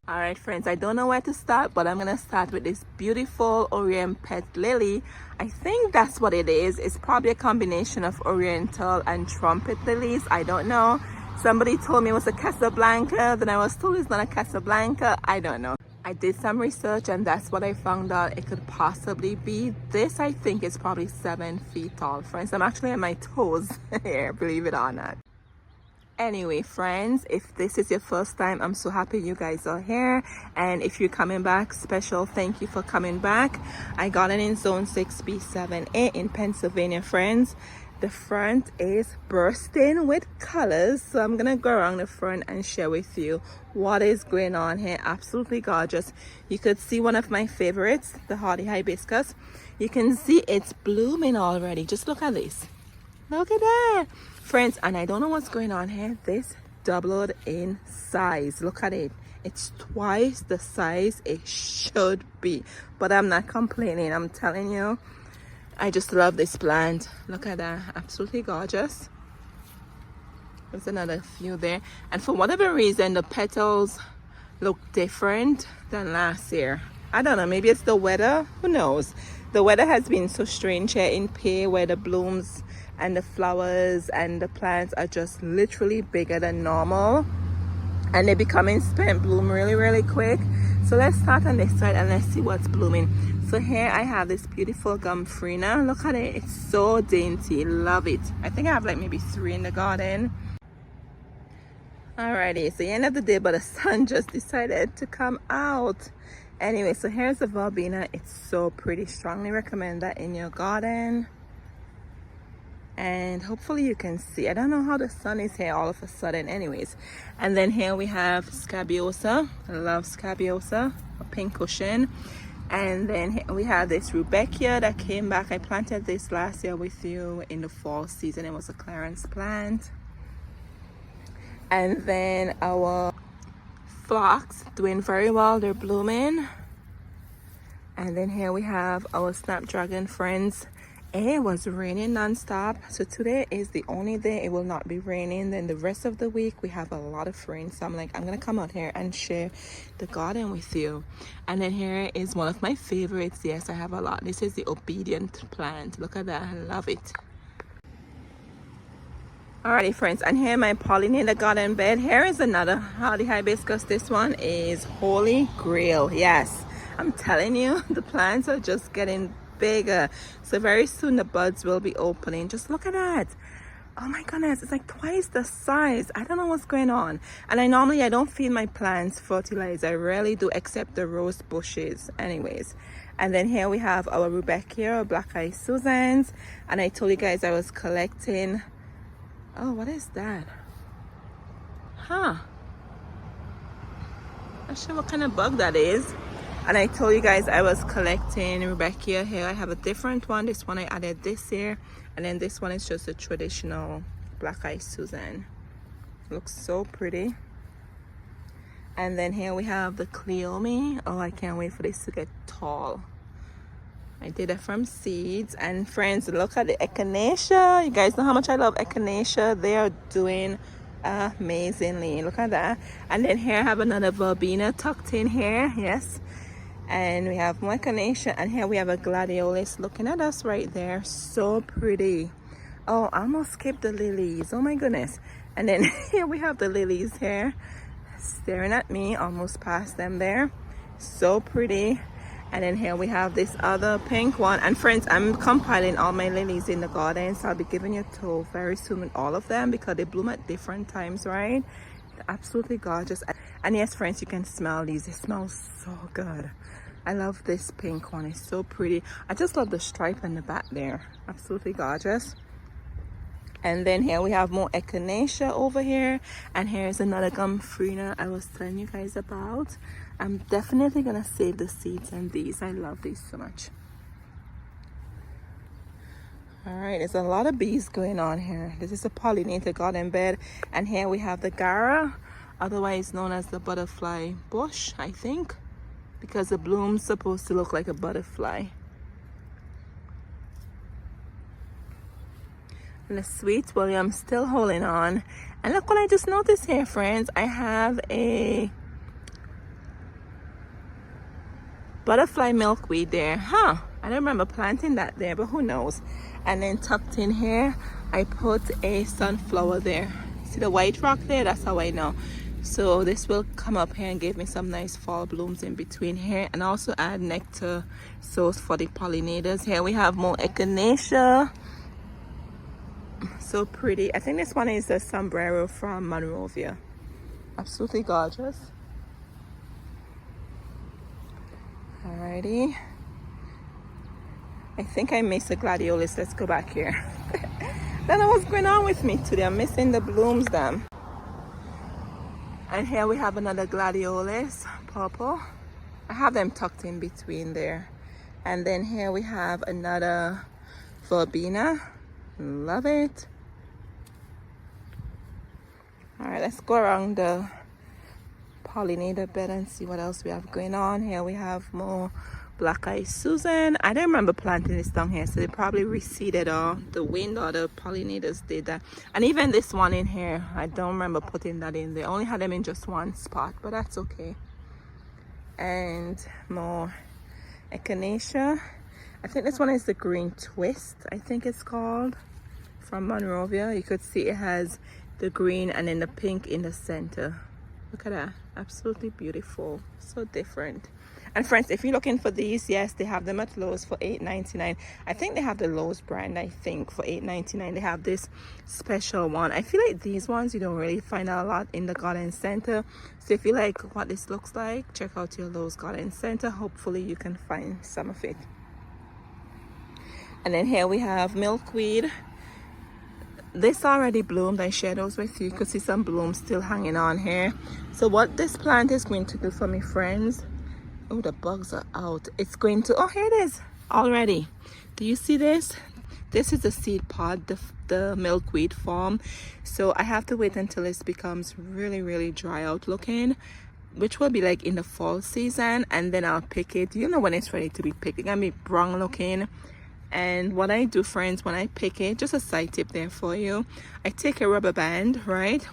All right, friends, I don't know where to start, but I'm gonna start with this beautiful Orient pet lily. I think that's what it is. It's probably a combination of oriental and trumpet lilies. I don't know. Somebody told me it was a Casablanca, then I was told it's not a Casablanca. I don't know. I did some research and that's what I found out it could possibly be. This, I think, is probably 7 feet tall. Friends, I'm actually on my toes here, believe it or not. Anyway, friends, if this is your first time, I'm so happy you guys are here. And if you're coming back, special thank you for coming back. I got it in zone 6B7A in Pennsylvania, friends. The front is bursting with colors, so I'm gonna go around the front and share with you what is going on here. Absolutely gorgeous. You could see one of my favorites, the hardy hibiscus. You can see it's blooming already. Just look at this. Look at that, friends. And I don't know what's going on here. This doubled in size. Look at it. It's twice the size it should be, but I'm not complaining. I'm telling you, I just love this plant. Look at that, absolutely gorgeous. There's another few there, and for whatever reason the petals look different than last year. I don't know, maybe it's the weather, who knows. The weather has been so strange here in PA, where the blooms and the flowers and the plants are just literally bigger than normal, and they're becoming spent bloom really quick. So let's start on this side and let's see what's blooming. So here I have this beautiful gomphrena. Look at it, it's so dainty, love it. I think I have like maybe 3 in the garden. Alrighty, it's the end of the day, but the sun just decided to come out. Anyway, so here's the verbena. It's so pretty. Strongly recommend that in your garden. And hopefully you can see. I don't know how the sun is here all of a sudden. Anyways, and then here we have scabiosa. I love scabiosa, a pink cushion. And then here we have this rudbeckia that came back. I planted this last year with you in the fall season. It was a clearance plant. And then our phlox doing very well. They're blooming. And then here we have our snapdragon, friends. It was raining non-stop, so today is the only day it will not be raining. Then the rest of the week we have a lot of rain, so I'm like, I'm gonna come out here and share the garden with you. And then here is one of my favorites. Yes, I have a lot. This is the obedient plant. Look at that, I love it. Alrighty, friends, and here my pollinator garden bed. Here is another hardy hibiscus. This one is Holy Grail. Yes, I'm telling you, the plants are just getting bigger, so very soon the buds will be opening. Just look at that. Oh my goodness, it's like twice the size. I don't know what's going on. And I don't feed my plants fertilizer. I rarely do, except the rose bushes. Anyways, and then here we have our rudbeckia, or black-eyed Susans. And I told you guys I was collecting. Oh, what is that? Huh, not sure what kind of bug that is. And I told you guys I was collecting rudbeckia. Here I have a different one. This one I added this year, and then this one is just a traditional black-eyed Susan. Looks so pretty. And then here we have the cleome. Oh, I can't wait for this to get tall. I did it from seeds. And friends, look at the echinacea. You guys know how much I love echinacea. They are doing amazingly. Look at that. And then here I have another verbena tucked in here. Yes. And we have more echinacea, and here we have a gladiolus looking at us right there. So pretty. Oh, I almost skipped the lilies. Oh my goodness. And then here we have the lilies here staring at me, almost past them there. So pretty. And then here we have this other pink one. And friends, I'm compiling all my lilies in the garden, so I'll be giving you a tour very soon with all of them, because they bloom at different times, right? They're absolutely gorgeous. And yes, friends, you can smell these. They smell so good. I love this pink one. It's so pretty. I just love the stripe in the back there. Absolutely gorgeous. And then here we have more echinacea over here. And here's another gomphrena I was telling you guys about. I'm definitely gonna save the seeds in these. I love these so much. All right, there's a lot of bees going on here. This is a pollinator garden bed. And here we have the gara, otherwise known as the butterfly bush, I think, because the bloom's supposed to look like a butterfly. And the sweet William still holding on. And look what I just noticed here, friends. I have a butterfly milkweed there. Huh, I don't remember planting that there, but who knows. And then tucked in here I put a sunflower there. See the white rock there? That's how I know. So this will come up here and give me some nice fall blooms in between here, and also add nectar source for the pollinators. Here we have more Echinacea. So pretty. I think this one is a sombrero from Monrovia. Absolutely gorgeous. Alrighty. I think I missed the gladiolus. Let's go back here. Don't know what's going on with me today. I'm missing the blooms then. And here we have another gladiolus, purple. I have them tucked in between there. And then here we have another verbena. Love it. All right, let's go around the pollinator bed and see what else we have going on. Here we have more black-eyed Susan. I don't remember planting this down here, so they probably reseeded, or the wind or the pollinators did that. And even this one in here, I don't remember putting that in there. I only had them in just one spot, but that's okay. And more Echinacea. I think this one is the green twist, I think it's called, from Monrovia. You could see it has the green and then the pink in the center. Look at that, absolutely beautiful, so different. And friends, if you're looking for these, yes, they have them at Lowe's for $8.99. I think they have the Lowe's brand, I think, for $8.99. They have this special one. I feel like these ones you don't really find a lot in the garden center. So if you like what this looks like, check out your Lowe's garden center. Hopefully you can find some of it. And then here we have milkweed. This already bloomed. I shared those with you. You could see some blooms still hanging on here. So what this plant is going to do for me, friends, oh, the bugs are out. It's going to, oh, here it is already. Do you see this? This is the seed pod, the milkweed form. So I have to wait until this becomes really, really dry out looking, which will be like in the fall season, and then I'll pick it. You know when it's ready to be picked. It's gonna be brown looking. And what I do, friends, when I pick it, just a side tip there for you, I take a rubber band, right,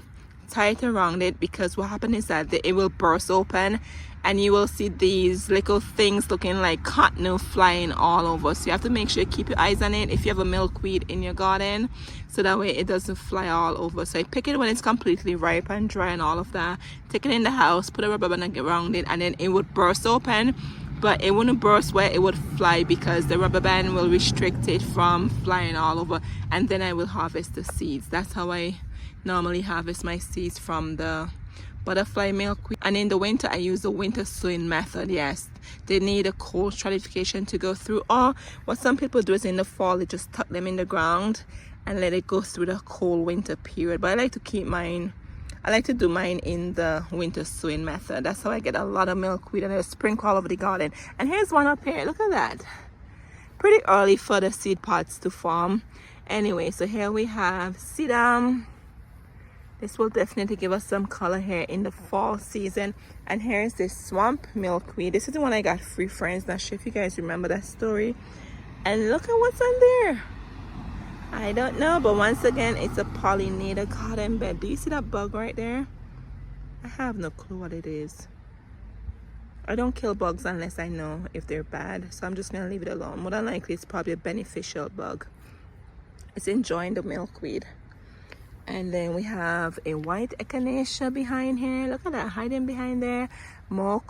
tie it around it, because what happens is that it will burst open and you will see these little things looking like cotton flying all over. So you have to make sure you keep your eyes on it if you have a milkweed in your garden, so that way it doesn't fly all over. So I pick it when it's completely ripe and dry and all of that, take it in the house, put a rubber band around it, and then it would burst open. But it wouldn't burst where it would fly, because the rubber band will restrict it from flying all over. And then I will harvest the seeds. That's how I normally harvest my seeds, from the butterfly milkweed. And in the winter I use the winter sowing method. Yes, they need a cold stratification to go through, or what some people do is in the fall they just tuck them in the ground and let it go through the cold winter period. But I like to keep mine, I like to do mine in the winter sowing method. That's how I get a lot of milkweed, and I sprinkle all over the garden. And here's one up here. Look at that. Pretty early for the seed pods to form. Anyway, so here we have sedum. This will definitely give us some color here in the fall season. And here's this swamp milkweed. This is the one I got free, friends. Not sure if you guys remember that story. And look at what's on there. I don't know, but once again, it's a pollinator garden bed. Do you see that bug right there? I have no clue what it is. I don't kill bugs unless I know if they're bad, so I'm just gonna leave it alone. More than likely, it's probably a beneficial bug. It's enjoying the milkweed. And then we have a white echinacea behind here. Look at that, hiding behind there. More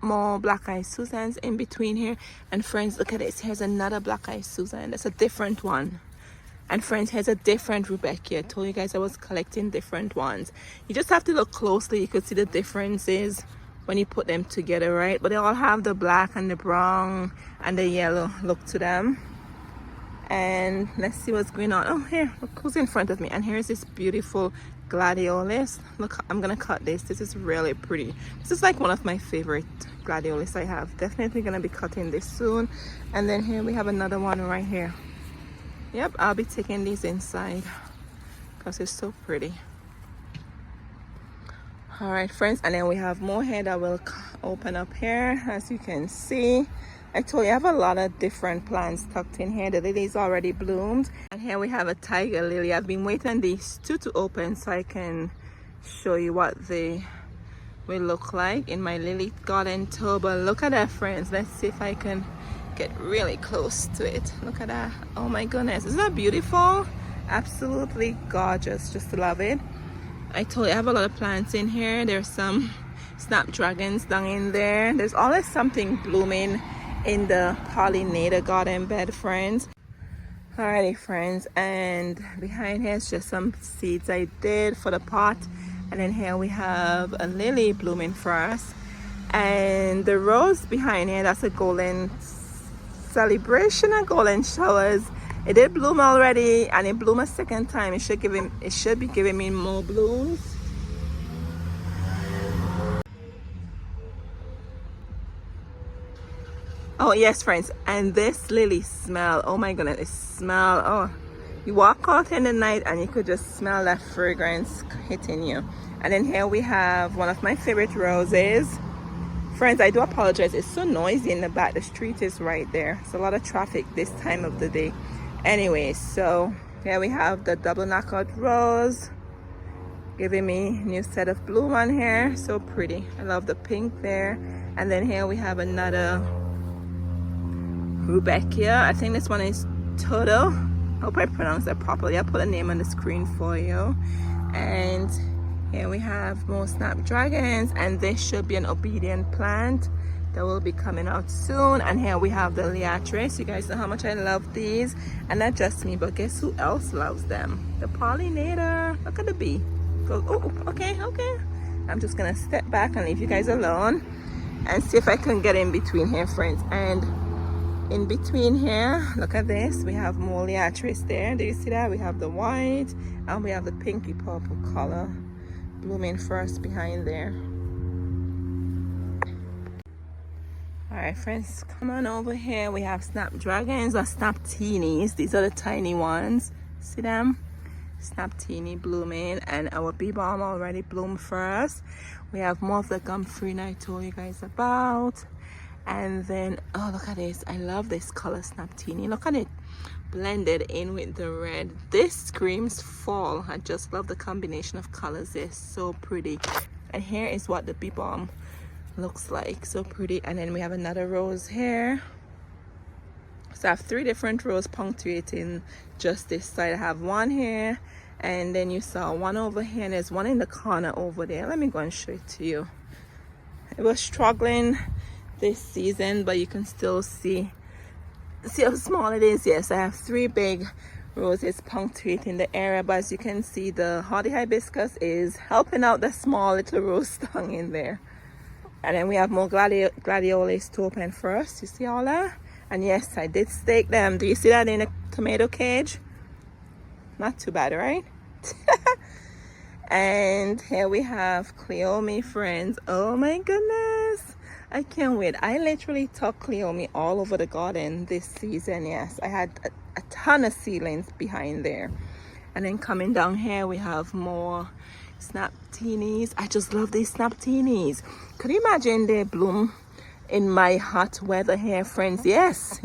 black-eyed Susans in between here. And friends, look at this. Here's another black-eyed Susan. That's a different one. And friends, here's a different Rebecca. I told you guys I was collecting different ones. You just have to look closely. You could see the differences when you put them together, right? But they all have the black and the brown and the yellow look to them. And let's see what's going on. Oh, here, look who's in front of me. And here's this beautiful gladiolus. Look, I'm gonna cut this. This is really pretty. This is like one of my favorite gladiolus I have. Definitely gonna be cutting this soon. And then here we have another one right here. Yep, I'll be taking these inside because it's so pretty. All right, friends, and then we have more here that will open up here. As you can see, I told you I have a lot of different plants tucked in here. The lily's already bloomed. And here we have a tiger lily. I've been waiting on these two to open so I can show you what they will look like in my lily garden tour. But look at that, friends. Let's see if I can get really close to it. Look at that. Oh my goodness, isn't that beautiful? Absolutely gorgeous. Just love it. I told you I have a lot of plants in here. There's some snapdragons down in there. There's always something blooming in the pollinator garden bed, friends. Alrighty, friends, and behind here is just some seeds I did for the pot. And then here we have a lily blooming for us, and the rose behind here, that's a golden celebration of golden showers. It did bloom already, and it bloomed a second time. It should be giving me more blooms. Oh yes, friends, and this lily smell, oh my goodness, it smell, oh, you walk out in the night and you could just smell that fragrance hitting you. And then here we have one of my favorite roses. Friends, I do apologize, it's so noisy in the back. The street is right there. It's a lot of traffic this time of the day. Anyway, so here we have the double knockout rose, giving me a new set of bloom on here. So pretty. I love the pink there. And then here we have another Rudbeckia. I think this one is Toto. I hope I pronounced that properly. I'll put a name on the screen for you. And here we have more snapdragons, and this should be an obedient plant that will be coming out soon. And here we have the Liatris. You guys know how much I love these, and not just me, but guess who else loves them? The pollinator. Look at the bee. Go. Oh, okay. I'm just gonna step back and leave you guys alone and see if I can get in between here, friends. And in between here, look at this, we have more Liatris there. Do you see that? We have the white and we have the pinky purple color blooming first behind there. All right, friends, come on over here. We have snapdragons or snapteenies. These are the tiny ones. See them? Snapteenie blooming, and our bee balm already bloomed for us. We have more of the gum-free I told you guys about. And then, oh, look at this. I love this color snapteenie. Look at it blended in with the red. This screams fall. I just love the combination of colors. It's so pretty. And here is what the bee balm looks like. So pretty. And then we have another rose here. So I have 3 different rows punctuating just this side. I have one here, and then you saw one over here, and there's one in the corner over there. Let me go and show it to you. It was struggling this season, but you can still see how small it is. Yes, I have 3 big roses punctuating the area, but as you can see, the hardy hibiscus is helping out the small little rose tongue in there. And then we have more gladiolus to open first. You see all that? And yes, I did stake them. Do you see that in a tomato cage? Not too bad, right? And here we have Cleome, friends. Oh my goodness, I can't wait. I literally took Cleome all over the garden this season. Yes, I had a ton of seedlings behind there. And then coming down here, we have more snapteenies. I just love these snapteenies. Could you imagine they bloom in my hot weather here, friends? Yes.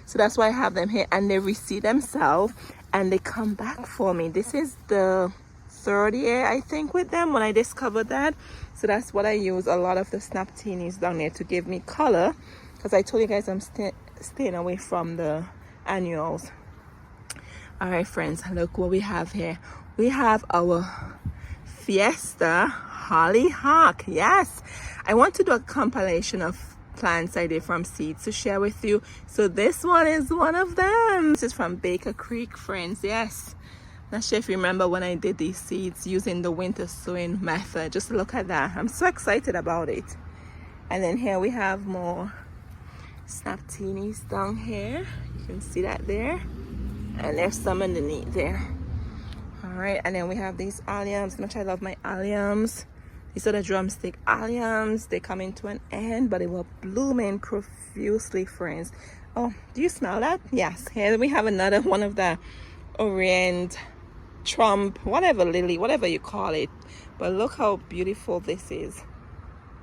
So that's why I have them here, and they reseed themselves and they come back for me. This is the 3rd year, I think, with them when I discovered that. So that's what I use a lot of the snapteenies down there to give me color, because I told you guys I'm staying away from the annuals. All right, friends, look what we have here. We have our Fiesta hollyhock. Yes, I want to do a compilation of plants I did from seeds to share with you. So this one is one of them. This is from Baker Creek, friends. Yes, not sure if you remember when I did these seeds using the winter sowing method. Just look at that. I'm so excited about it. And then here we have more snapteenies down here. You can see that there, and there's some underneath there. All right, and then we have these alliums. Much I love my alliums. These are the drumstick alliums. They come into an end, but they were blooming profusely, friends. Oh, do you smell that? Yes. Here we have another one of the Orient Trump, whatever lily, whatever you call it. But look how beautiful this is.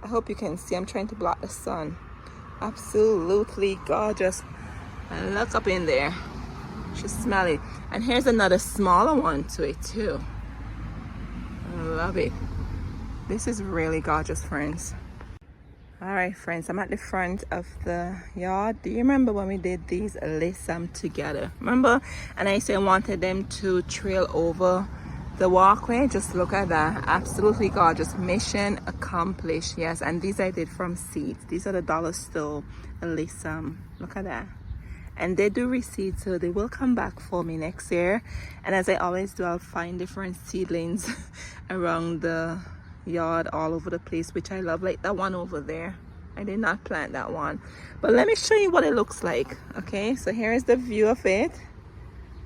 I hope you can see. I'm trying to block the sun. Absolutely gorgeous. And look up in there. You should smell it. And here's another smaller one to it too. I love it. This is really gorgeous, friends. All right, friends, I'm at the front of the yard. Do you remember when we did these alyssum together? Remember? And I said I wanted them to trail over the walkway. Just look at that. Absolutely gorgeous. Mission accomplished. Yes, and these I did from seeds. These are the dollar store alyssum. Look at that. And they do reseed, so they will come back for me next year. And as I always do, I'll find different seedlings around the yard all over the place, which I love, like that one over there. I did not plant that one, but let me show you what it looks like. Okay, so here is the view of it.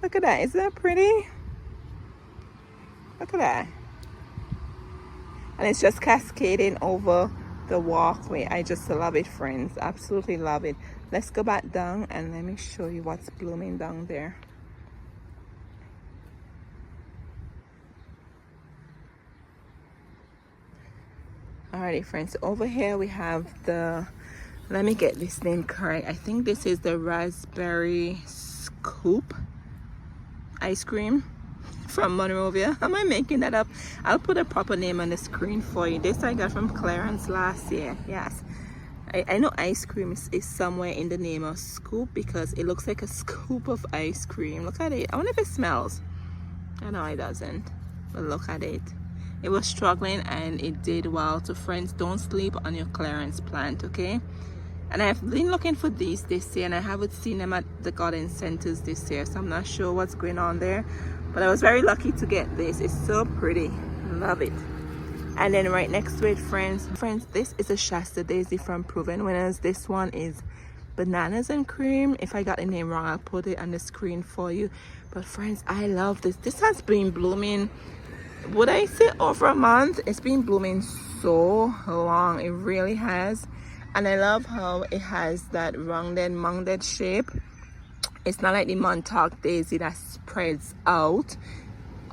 Look at that. Isn't that pretty? Look at that. And it's just cascading over the walkway. I just love it, friends. Absolutely love it. Let's go back down and let me show you what's blooming down there. Alrighty, friends, over here we have the, let me get this name correct. I think this is the raspberry scoop ice cream from Monrovia. Am I making that up? I'll put a proper name on the screen for you. This I got from Clarence last year. Yes, I know ice cream is somewhere in the name of scoop because it looks like a scoop of ice cream. Look at it. I wonder if it smells. I know it doesn't, but look at it. It was struggling and it did well. So friends, don't sleep on your Clarence plant, okay? And I've been looking for these this year and I haven't seen them at the garden centers this year, so I'm not sure what's going on there, but I was very lucky to get this. It's so pretty. Love it. And then right next to it, friends, this is a Shasta daisy from Proven Winners. This one is bananas and cream. If I got the name wrong, I'll put it on the screen for you. But friends, I love this. This has been blooming, would I say over a month? It's been blooming so long. It really has. And I love how it has that rounded shape. It's not like the Montauk daisy that spreads out,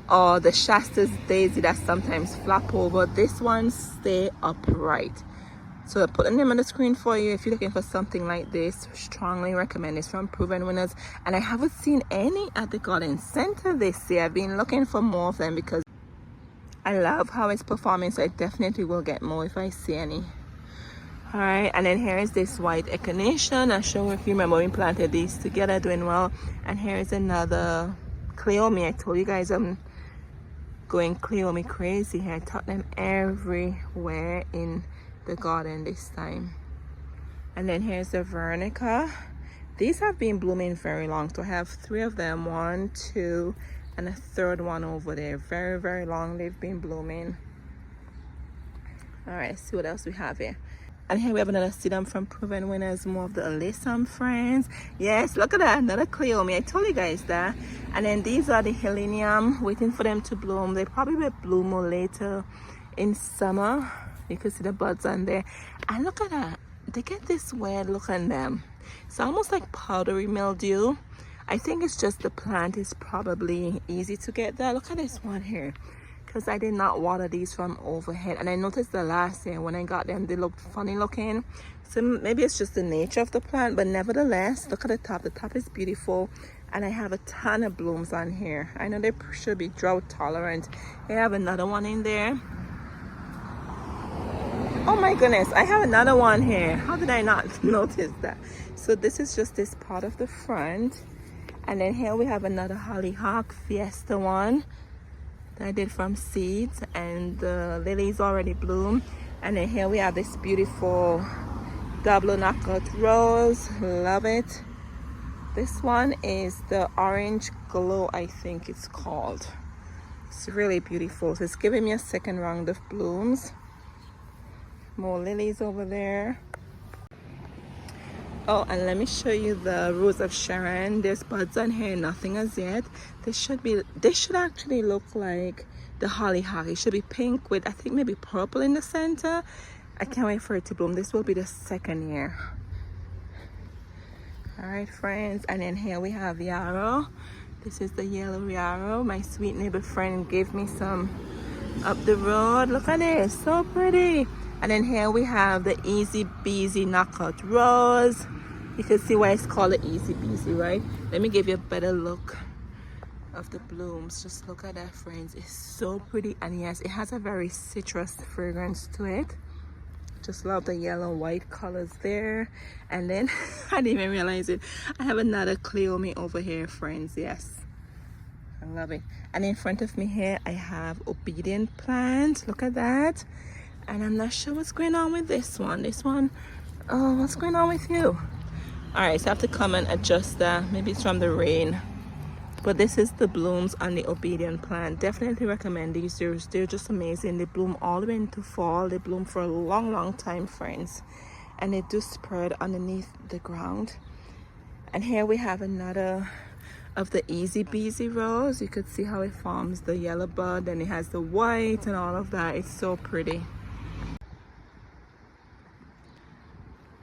or the Shasta's daisy that sometimes flap over. This one stay upright. So I'll put the name on the screen for you if you're looking for something like this. Strongly recommend this from Proven Winners. And I haven't seen any at the garden center this year. I've been looking for more of them because I love how it's performing, so I definitely will get more if I see any. All right, and then here is this white echinacea. Not sure if you remember we planted these together, doing well. And here is another cleome. I told you guys I'm going cleome crazy here. I tucked them everywhere in the garden this time. And then here's the veronica. These have been blooming very long, so I have 3 of them, 1, 2, and a third one over there. Very, very long they've been blooming. All right, let's see what else we have here. And here we have another sedum from Proven Winners, more of the alyssum, friends. Yes, look at that, another cleome. I told you guys that. And then these are the helenium, waiting for them to bloom. They probably will bloom more later in summer. You can see the buds on there. And look at that, they get this weird look on them. It's almost like powdery mildew. I think it's just the plant is probably easy to get there. Look at this one here, because I did not water these from overhead. And I noticed the last year when I got them, they looked funny looking. So maybe it's just the nature of the plant, but nevertheless, look at the top. The top is beautiful. And I have a ton of blooms on here. I know they should be drought tolerant. I have another one in there. Oh my goodness, I have another one here. How did I not notice that? So this is just this part of the front. And then here we have another hollyhock fiesta one that I did from seeds, and the lilies already bloom. And then here we have this beautiful double knockout rose. Love it. This one is the orange glow, I think it's called. It's really beautiful. So it's giving me a second round of blooms. More lilies over there. Oh, and let me show you the Rose of Sharon. There's buds on here, nothing as yet. This should actually look like the hollyhock. It should be pink with, I think, maybe purple in the center. I can't wait for it to bloom. This will be the second year. All right, friends, and then here we have yarrow. This is the yellow yarrow. My sweet neighbor friend gave me some up the road. Look at it, so pretty. And then here we have the Easy Beasy Knockout Rose. You can see why it's called the Easy Beasy, right? Let me give you a better look. of the blooms. Just look at that, friends. It's so pretty, and yes, it has a very citrus fragrance to it. Just love the yellow white colors there. And then I didn't even realize it, I have another cleome over here, friends. Yes, I love it. And in front of me here I have obedient plant. Look at that. And I'm not sure what's going on with this one. Oh, what's going on with you? All right, so I have to come and adjust that. Maybe it's from the rain. But this is the blooms on the obedient plant. Definitely recommend these. They're just amazing. They bloom all the way into fall. They bloom for a long time, friends. And they do spread underneath the ground. And here we have another of the easy beezy rose. You could see how it forms the yellow bud, and it has the white and all of that. It's so pretty.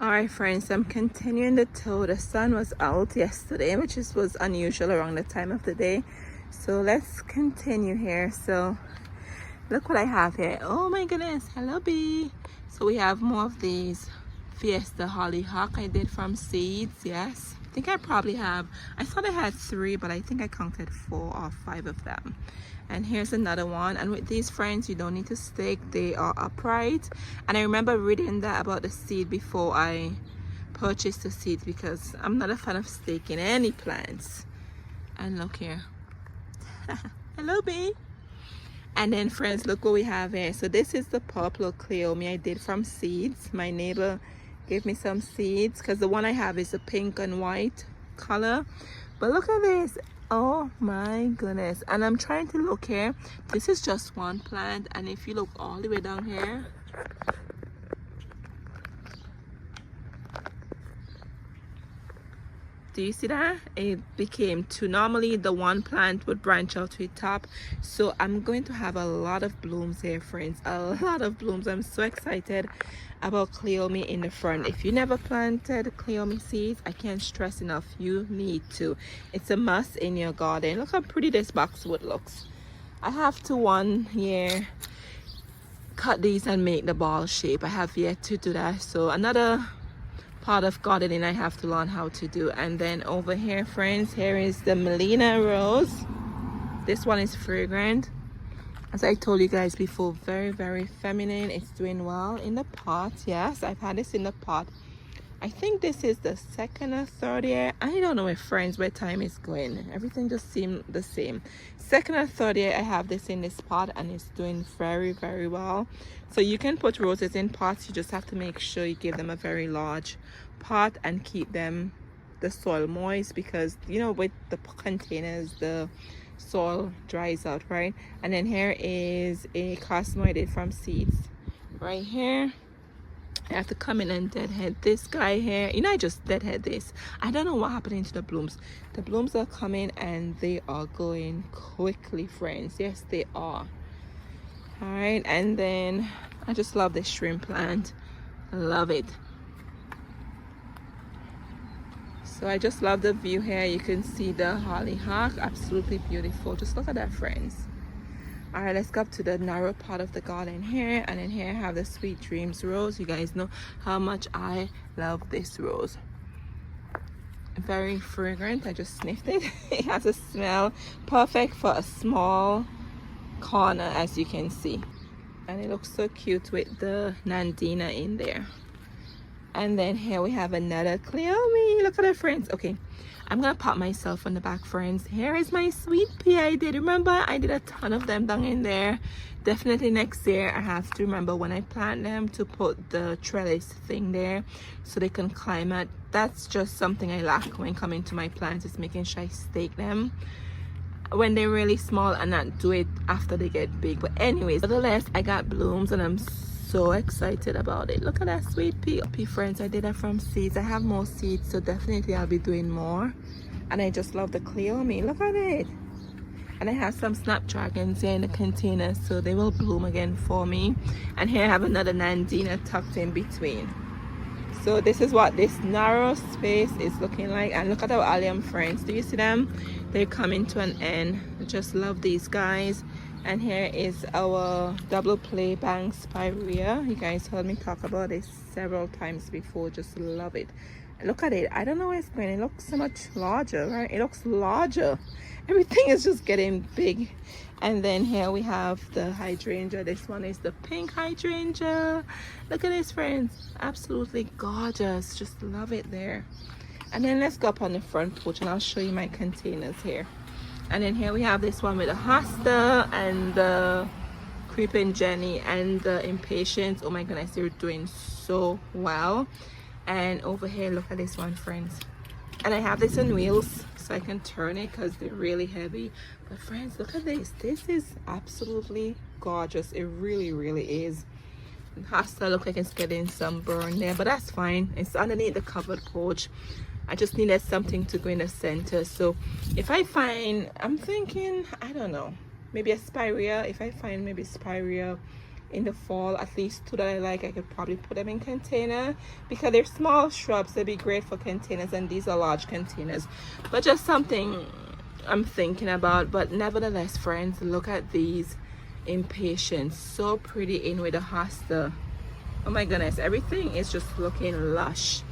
Alright, friends, I'm continuing the tour. The sun was out yesterday, which was unusual around the time of the day. So let's continue here. So look what I have here. Oh my goodness, hello bee. So we have more of these Fiesta hollyhock I did from seeds. Yes, I think I probably have, I thought I had 3, but I think I counted 4 or 5 of them. And here's another one. And with these, friends, you don't need to stake, they are upright. And I remember reading that about the seed before I purchased the seeds, because I'm not a fan of staking any plants. And look here. Hello bee. And then, friends, look what we have here. So this is the purple cleome I did from seeds. My neighbor gave me some seeds, because the one I have is a pink and white color. But look at this. Oh my goodness. And I'm trying to look here. This is just one plant, and if you look all the way down here, do you see that? It became 2. Normally the one plant would branch out to the top. So I'm going to have a lot of blooms here, friends. A lot of blooms. I'm so excited about cleome in the front. If you never planted cleome seeds, I can't stress enough, you need to. It's a must in your garden. Look how pretty this boxwood looks. I have to one year cut these and make the ball shape. I have yet to do that. So another part of gardening I have to learn how to do. And then over here, friends, here is the Melina rose. This one is fragrant. As I told you guys before, very feminine. It's doing well in the pot. Yes, I've had this in the pot. I think this is the 2nd or 3rd year. I don't know, friends, where time is going. Everything just seemed the same. 2nd or 3rd year I have this in this pot, and it's doing very well. So you can put roses in pots. You just have to make sure you give them a very large pot and keep them, the soil moist, because you know, with the containers the soil dries out, right? And then here is a cosmoid from seeds. Right here I have to come in and deadhead this guy here. You know, I just deadhead this. I don't know what happened to the blooms. The blooms are coming and they are going quickly, friends. Yes, they are. All right, and then I just love this shrimp plant. Love it. So I just love the view here. You can see the hollyhock, absolutely beautiful. Just look at that, friends. All right, let's go up to the narrow part of the garden here. And then here I have the Sweet Dreams rose. You guys know how much I love this rose. Very fragrant. I just sniffed it. It has a smell perfect for a small corner, as you can see. And it looks so cute with the Nandina in there. And then here we have another cleome. Look at that, friends. Okay, I'm gonna pop myself on the back, friends. Here is my sweet pea I did. Remember, I did a ton of them down in there. Definitely next year I have to remember when I plant them to put the trellis thing there so they can climb it. That's just something I lack when coming to my plants, is making sure I stake them when they're really small and not do it after they get big. But anyways, nevertheless, I got blooms and I'm so excited about it. Look at that sweet pea. Friends, I did that from seeds. I have more seeds, so definitely I'll be doing more. And I just love the cleome. Look at it. And I have some snapdragons here in the container, so they will bloom again for me. And here I have another Nandina tucked in between. So this is what this narrow space is looking like. And look at our allium, friends. Do you see them? They're coming to an end. I just love these guys. And here is our double play bang spirea. You guys heard me talk about this several times before. Just love it. Look at it. I don't know where it's going. It looks so much larger, right? It looks larger. Everything is just getting big. And then here we have the hydrangea. This one is the pink hydrangea. Look at this, friends. Absolutely gorgeous. Just love it there. And then let's go up on the front porch and I'll show you my containers here. And then here we have this one with the hosta and the creeping Jenny and the impatiens. Oh my goodness, they're doing so well. And over here, look at this one, friends. And I have this on wheels so I can turn it because they're really heavy. But friends, look at this. This is absolutely gorgeous. It really, really is. The hosta look like it's getting some burn there, but that's fine. It's underneath the covered porch. I just needed something to go in the center. So if I find, I'm thinking, I don't know, maybe a spirea. If I find maybe spirea in the fall, at least two that I like, I could probably put them in container because they're small shrubs. They'd be great for containers, and these are large containers. But just something I'm thinking about. But nevertheless, friends, look at these impatiens. So pretty in with the hosta. Oh my goodness, everything is just looking lush.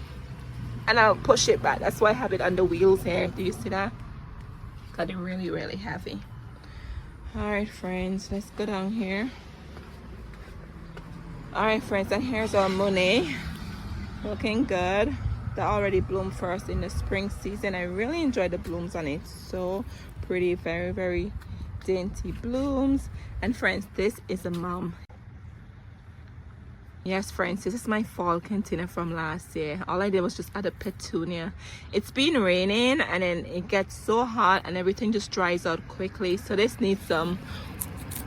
And I'll push it back. That's why I have it on the wheels here. Do you see that? Got it really, really heavy. All right, friends, let's go down here. All right, friends, and here's our Monet. Looking good. That already bloomed first in the spring season. I really enjoy the blooms on it. So pretty, very, very dainty blooms. And friends, this is a mom. Yes, friends, this is my fall container from last year. All I did was just add a petunia. It's been raining and then it gets so hot and everything just dries out quickly. So this needs some,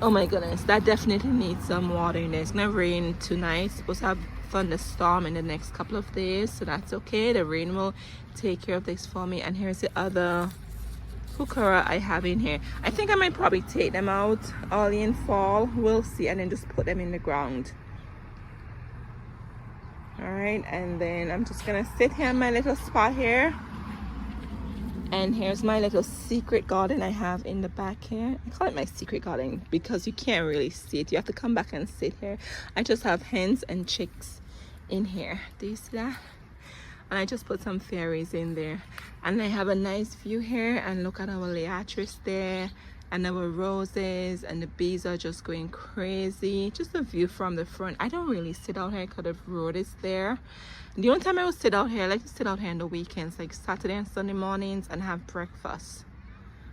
oh my goodness, that definitely needs some water in there. It's gonna rain tonight. It's supposed to have thunderstorm in the next couple of days, so that's okay. The rain will take care of this for me. And here's the other heuchera I have in here. I think I might probably take them out early in fall. We'll see, and then just put them in the ground. All right, and then I'm just gonna sit here in my little spot here. And here's my little secret garden I have in the back here. I call it my secret garden because you can't really see it. You have to come back and sit here. I just have hens and chicks in here. Do you see that? And I just put some fairies in there. And I have a nice view here. And look at our liatris there. And our roses, and the bees are just going crazy. Just a view from the front. I don't really sit out here because the road is there. The only time I would sit out here, I like to sit out here on the weekends, like Saturday and Sunday mornings, and have breakfast.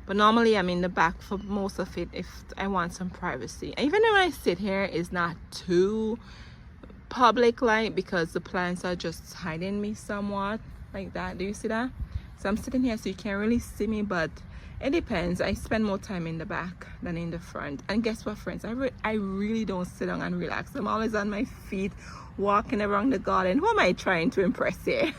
But normally I'm in the back for most of it if I want some privacy. Even when I sit here, it's not too public like because the plants are just hiding me somewhat like that. Do you see that? So I'm sitting here so you can't really see me, but it depends. I spend more time in the back than in the front. And guess what, friends? I really don't sit down and relax. I'm always on my feet walking around the garden. Who am I trying to impress here?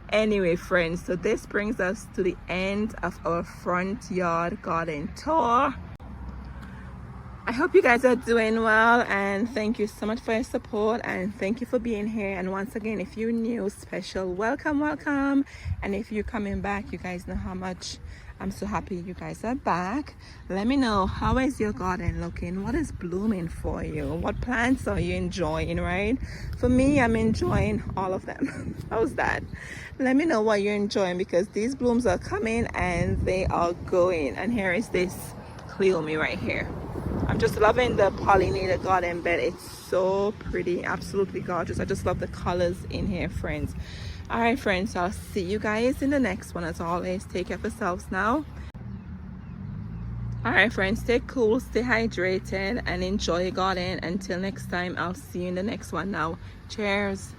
Anyway, friends, so this brings us to the end of our front yard garden tour. I hope you guys are doing well, and thank you so much for your support, and thank you for being here. And once again, if you're new, special welcome. And if you're coming back, you guys know how much I'm so happy you guys are back. Let me know, how is your garden looking? What is blooming for you? What plants are you enjoying, right? For me, I'm enjoying all of them. How's that? Let me know what you're enjoying, because these blooms are coming and they are going. And here is this cleome right here. I'm just loving the Pollinator garden bed. It's so pretty, absolutely gorgeous. I just love the colors in here, friends. All right, friends, I'll see you guys in the next one. As always, take care of yourselves now. All right, friends, stay cool, stay hydrated, and enjoy your garden. Until next time, I'll see you in the next one now. Cheers.